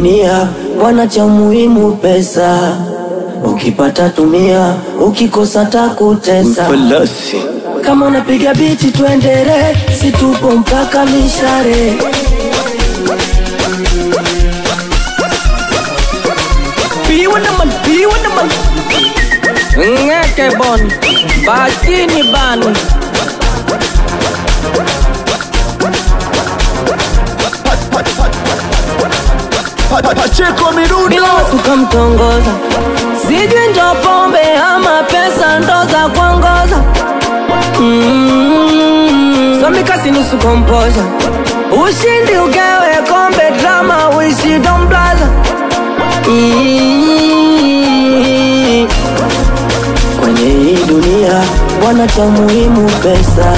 dunia wana cha muhimu pesa. Ukipata tumia, ukikosa takutesa. Kama unapiga biti tuendere, situpo mpaka mishare. Piwanaman Ngeke bon Bakini ban Pacheco Mirundo. Bila wasuka mtongoza, sijui ndo pombe ama pesa ndo za kuongoza. Sombi kasi nusu kompoza, ushindi ugewe kombe drama uishi don blaza. Kwenye hii dunia wana cha muhimu pesa.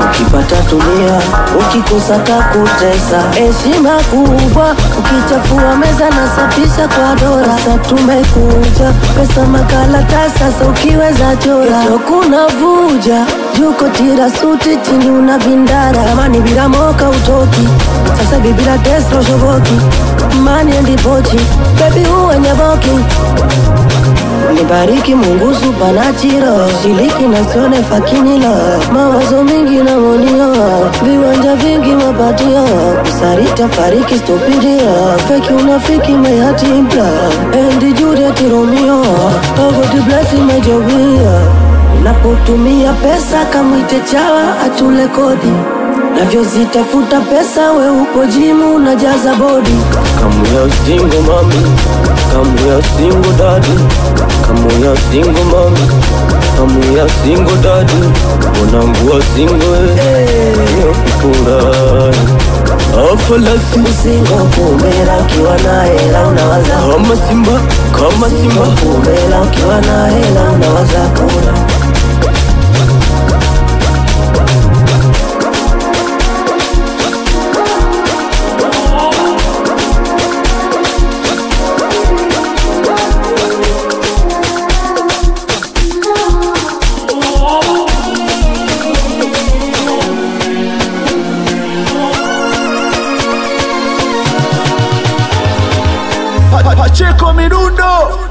Ukipata tumia, ukikosa takutesa. Heshima kubwa, ukichafua meza na safisha kwa dora. Sasa tumekuja, pesa makaratasi, sasa ukiweza chora. Yo kuna vuja, juko tira suti chini una vindara. Zamani bila moka utoki, sasa bila Tesla shoboki. Money and pochi, baby uwe nyaboki. Nibariki Mungu supernatural, shiliki na sione fakinila. Mawazo mingi na monio, viwanja vingi mapatia. Usarita fariki stupidia, feki unafiki mayati impla. Endi Juliet Romeo, God bless my jovia. Unapotumia pesa kamwite chawa atule kodi. Navyo zitafuta pesa we upo jimu unajaza body. Come here single mommy, come here single daddy. Come here single mommy, come here single daddy. Unangua single yo kukura afalasi. Single kumela ukiwa na hela unawaza kama simba, kama simba. Kumela ukiwa na hela unawaza kula. Pacheco Mirundo.